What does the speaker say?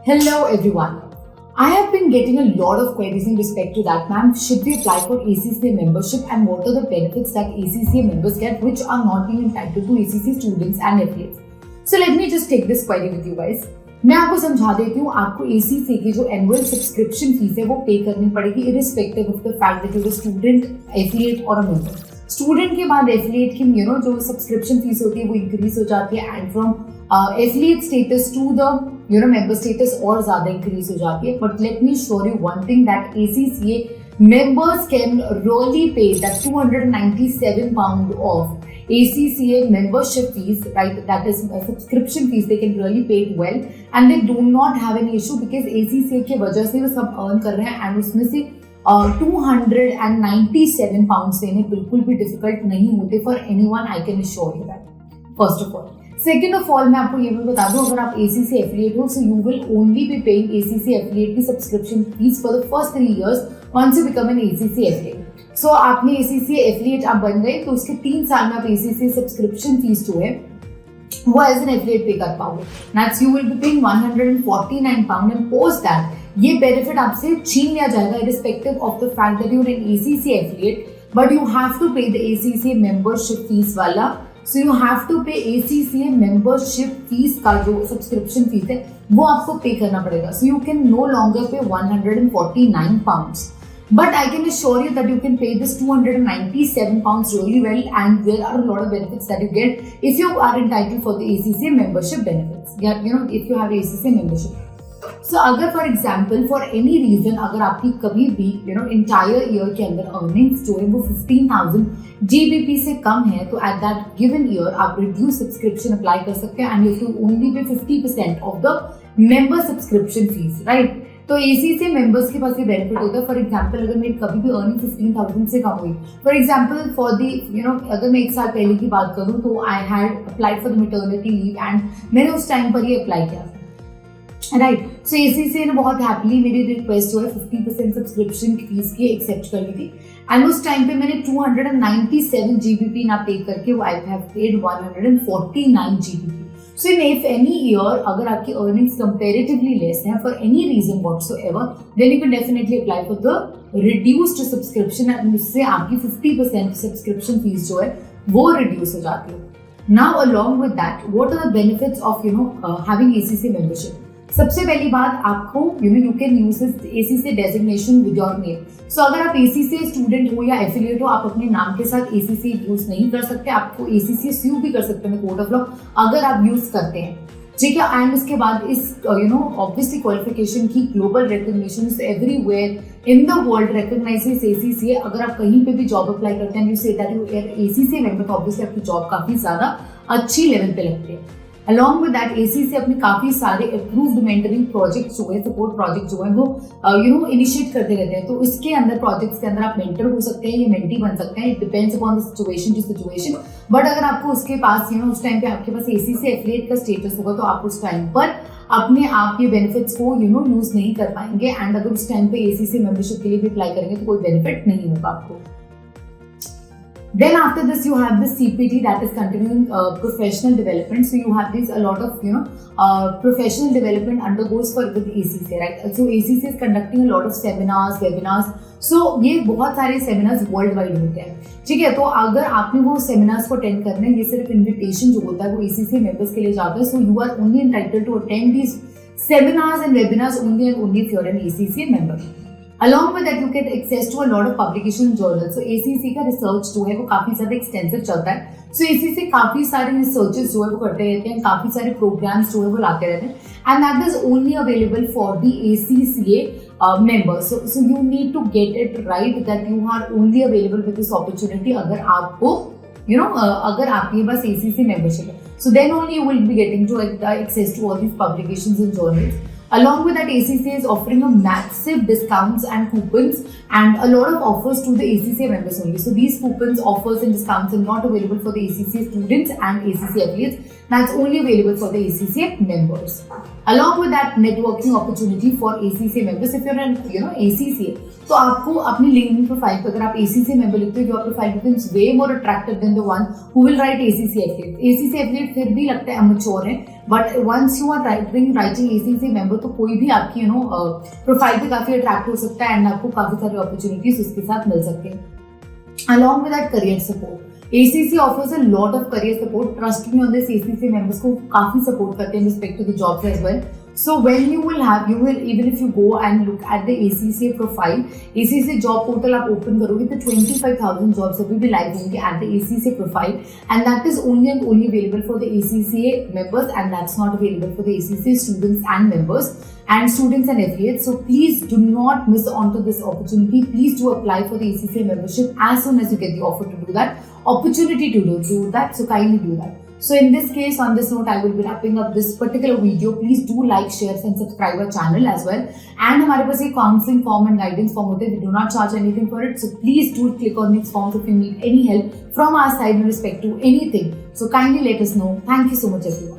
Hello everyone. I have been getting a lot of queries in respect to that, ma'am. Should we apply for ACCA membership and what are the benefits that ACCA members get which are not being entitled to ACCA students and affiliates? So let me just take this query with you guys. मैं आपको समझा देती हूँ, आपको ACCA की जो annual subscription fees है वो पे करनी पड़ेगी irrespective of the fact that you're a student, affiliate or a member. Student के बाद एफिलिएट की जो सब्सक्रिप्शन फीस होती है वो इंक्रीज हो जाती है and from affiliate status to the member status और ज्यादा इंक्रीज हो जाती है. But let me sure you one thing that ACCA members can really pay that £297 of ACCA membership fees, right? That is a subscription fees. They can really pay it well and they do not have any issue because ACCA के वजह से वो सब earn कर रहे हैं and उसमें से £297 देने बिल्कुल भी डिफिकल्ट नहीं होते for anyone. I can assure you that. First of all. Second of all, मैं आपको ये भी बता दूं, अगर आप ACCA एफिलिएट हो so you will only be paying ACCA affiliate की subscription fee for the first 3 years once you become an ACCA affiliate. So आपने ACCA एफिलिएट आप बन गए तो उसके 3 साल में आप ACCA सब्सक्रिप्शन फीस जो है वो एज एन एफिलिएट पे कर पाओगे. That's you will be paying £149 and post that ये बेनिफिट आपसे छीन लिया जाएगा irrespective of the fact that you're an ACCA affiliate, but you have to pay the ACCA membership fees वाला. So you have to pay ACCA membership fees का जो subscription fees है वो आपको पे करना पड़ेगा. So you can no longer pay £149. But I can assure you that you can pay this £297 really well and there are a lot of benefits that you get if you are entitled for the ACCA membership benefits. If you have ACCA membership. So अगर for example for any reason अगर आपकी कभी भी entire year के अंदर earnings जो है वो 15,000 GBP से कम है तो एट दैट गिवन ईयर आप रिड्यूस सब्सक्रिप्शन अप्लाई कर सकते हैं and you to only pay 50% of the member subscription fees, right. तो ACCA मेंबर्स के पास ये बेनिफिट होता है. फॉर एग्जाम्पल अगर मेरी कभी भी अर्निंग 15,000 से कम हुई, फॉर एग्जाम्पल फॉर दी अगर मैं 1 साल पहले की बात करूँ तो I had applied for the maternity leave and मैंने उस टाइम पर ये अप्लाई किया था, राइट. सो ACCA ने बहुत हैप्पीली मेरी रिक्वेस्ट जो है 50% सब्सक्रिप्शन फीस की एक्सेप्ट कर ली थी एंड उस टाइम पे मैंने 297 GBP ना पे करके I have paid 149 GBP. So if any year अगर आपकी अर्निंग्स कंपैरेटिवली लेस है for any reason whatsoever then you can definitely apply for the reduced subscription and उससे आपकी 50% सब्सक्रिप्शन फीस जो है वो रिड्यूस हो जाती है. Now along with that what are the benefits of having ACCA membership. सबसे पहली बात आपको you can use this ACCA designation with your name. So अगर आप ACCA स्टूडेंट हो या एफिलिएट हो आप अपने नाम के साथ ACCA यूज नहीं कर सकते. आपको ACCA स्यू भी कर सकते हैं कोर्ट ऑफ लॉ अगर आप यूज करते हैं, ठीक है. एंड उसके बाद इस ऑब्वियसली क्वालिफिकेशन की global recognition everywhere in the world recognises ACCA. अगर आप कहीं पे भी जॉब अप्लाई करते हैं you say that you are ACCA member तो ऑब्वियसली आपकी जॉब काफी ज्यादा अच्छी लेवल पे लगती है. अलॉन्ग विद दैट ACCA अपने काफी सारे अप्रूव्ड मेंटरिंग प्रोजेक्ट जो है, सपोर्ट प्रोजेक्ट जो है वो इनिशिएट करते रहते हैं. तो इसके अंदर प्रोजेक्ट्स के अंदर आप मेंटर हो सकते हैं या मेंटी बन सकते हैं. It depends upon the situation to situation. But अगर आपको उसके पास उस टाइम पे आपके पास ACCA एफिलिएट का स्टेटस होगा तो आप उस टाइम पर अपने आप ये बेनिफिट्स को यूज नहीं कर पाएंगे एंड अगर उस टाइम पे ACCA मेंबरशिप के लिए भी अप्लाई करेंगे तो कोई बेनिफिट नहीं होगा आपको. Then after this you have the CPT, that is continuing professional development. So you have a lot of professional development undergoes for with ACCA, right? So ACCA is conducting a lot of seminars, webinars. So ये बहुत सारे seminars world wide होते हैं, ठीक है. तो अगर आपने वो seminars को attend करना है, ये सिर्फ invitation जो होता है वो ACCA members के लिए जाता है. So you are only entitled to attend these seminars and webinars only and only if you are an ACCA member. Along with that, you get access to a lot of publication and journals. So ACCA का research जो है वो काफी ज्यादा extensive चलता है. So ACCA काफी सारे रिसर्चेस जो है वो करते रहते हैं, काफी सारे प्रोग्राम्स जो है वो लाते रहते हैं and that is only available for the ACCA members. So you need to get it right that you are only available with this opportunity अगर आपको अगर आपके पास ACCA membership है. So then only you will be getting to access to all these publications and journals. Along with that, ACCA is offering a massive discounts and coupons and a lot of offers to the ACCA members only. So these coupons, offers and discounts are not available for the ACCA students and ACCA affiliates. That's only available for the ACCA members. Along with that, networking opportunity for ACCA members. If you're an ACCA, तो आपको अपनी LinkedIn profile पर अगर आप ACCA member लिखते हो, your profile becomes way more attractive than the one who will write ACCA affiliate. ACCA affiliate फिर भी लगता है अमेच्योर है, but once you are writing ACCA member तो कोई भी आपकी प्रोफाइल पे काफी अट्रैक्ट हो सकता है एंड आपको काफी सारी अपॉर्चुनिटीज उसके साथ मिल सकते हैं. Along with that, career support. ACC offers a lot of career support. Trust me on this, ACC members को काफी support करते हैं in respect to the jobs as well. So when you will even if you go and look at the ACCA profile, ACCA job portal आप open करोगे तो 25,000 jobs अभी भी live होंगे at the ACCA profile, and that is only and only available for the ACCA members, and that's not available for the ACCA students and members and students and affiliates. So please do not miss onto this opportunity. Please do apply for the ACCA membership as soon as you get the offer to do that, opportunity to do that. So kindly do that. So in this case, on this note, I will be wrapping up this particular video. Please do like, share and subscribe our channel as well. And हमारे पास एक counseling form and guidance form होते हैं. We do not charge anything for it. So please do click on these forms if you need any help from our side in respect to anything. So kindly let us know. Thank you so much everyone.